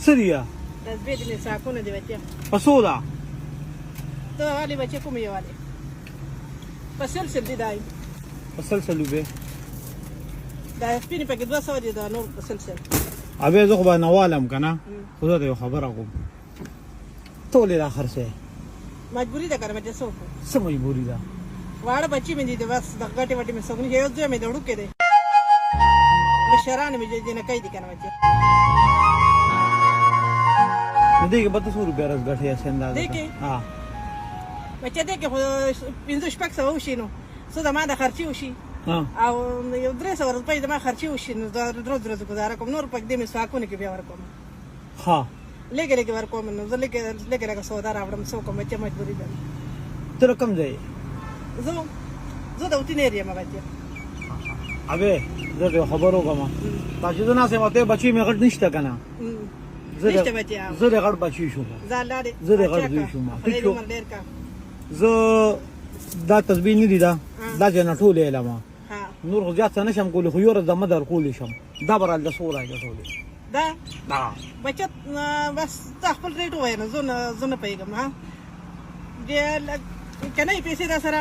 سریا تسبیح دې ساکونه دی بچیا پسو دا ته والی بچی کوم یو والی پسلسل دی دای پسلسل به دا سپینې پکې 200 دي دا نور پسلسل ابه زه خو به نوالم کنه خدا ته خبره کوم ټول لا خرڅه مجبوری ده کنه بچی سو څه مجبوری ده واړه بچی مې دي د بس د غټي وټي مې سګنی یو ځای مې دړو کې دي مشران مې دې نه کوي دي کنه بچی دې کې 200 روپیا راز غټه انداز ها بچی دې کې 15 شپږ سو وشي نو څه د ما د خرچي وشي او یو 300 روپۍ د ما خرچي وشي نو دا درځ گزاره کوم نور پک دې مې ساکونه کې بیا ورکوم ها لګره ورکوم نو زه لګره سودا راوړم سو کوم چې مجبوری ده تر کوم ځای زه د وټینری ما بچی ابه زه خبرو کوم تاسو نه سم ته بچی مې غټ نشته کنه نشته بچی زه غټ بچی شوم زه غټ شوم زه دا تسبیح نه دي دا جنا ټول علما نور خو ځات نه شم کول خو یو د مدر کول شم دا برال د سوره راځول دا بچت بس خپل ریټ وای نه زونه پیګم ها دې کنه پیسې دا سره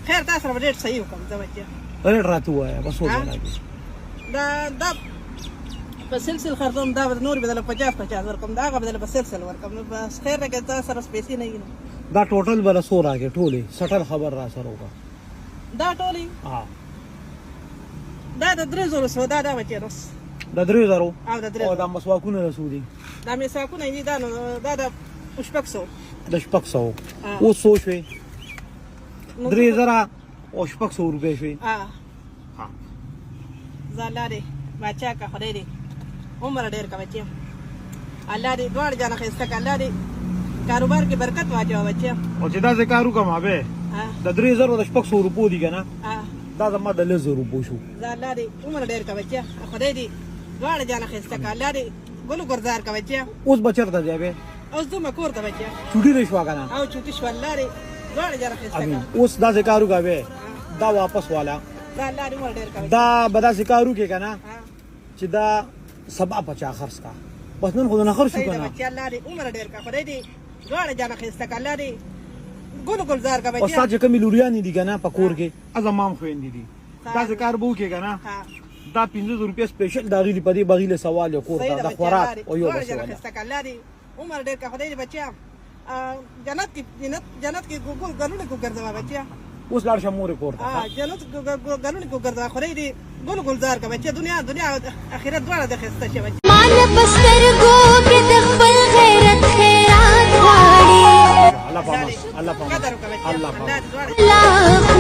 خیر تاسو سره ریټ صحیح وکم دا بچي ریټ راته وای بس وای دا په سلسله خرڅوم دا نور بدل 50 ورکم دا بدل په سلسله ورکم بس خیر راکې تاسو سره پیسې نه یې دا ټوټل بل سوره کې ټولې سټل خبر را سره وکا دا ټولې دا د 300 سودا دا بچي رس د 3000 او دا مسواکونه رسولي دا مسواکونه دي دا د شپږ سو او سو شوي 3000 او شپږ سو روپۍ شوي زالاري بچا کا خدای دې عمر ډېر کا بچي الله دې دوړ جان خسته کا الله دې کاروبار کې برکت واچو بچي او چې دا کارو کوم به د 3000 او شپږ سو روپۍ دي کنه دا زما د 1000 روپۍ شو زالاري عمر ډېر کا بچي خدای دې دوړ جان خسته کا الله دې ګلو ګردار کا بچي اوس بچرته دی به اوس دوه مکور ته بچي چوټي نشو کنه او چوټي شو الله دې دوړ جان خسته کا اوس دا کارو کوي دا واپس والا زالاري عمر ډېر کا دا بدا کارو کې کنه چې دا سبا 50 خرڅ کا بس نن خو نه خرڅ کنه بچي الله دې عمر ډېر کا خدای دې دوړ جان خسته کا الله دې ګلو ګلزار کا بچي استاد چې کمی لوريان دي کنه پکور کې ازمام خويندې دي دا کار بو کې کنه دا 500 روپیا سپیشل دا غیلی پدی بغیله سوال کور دا خوراک او یو بس عمر ډېر کا خدای دې بچیا جنت کې ګوګل غلونه کو ګرځوا بچیا اوس لاړ شمور کور جنت غلونه کو ګرځوا خدای دې ګل ګلزار کا بچیا دنیا اخرت دواړه د خسته شي بچیا مان بستر گو کې د خپل غیرت خیرات غواړي الله پاک الله پاک الله پاک الله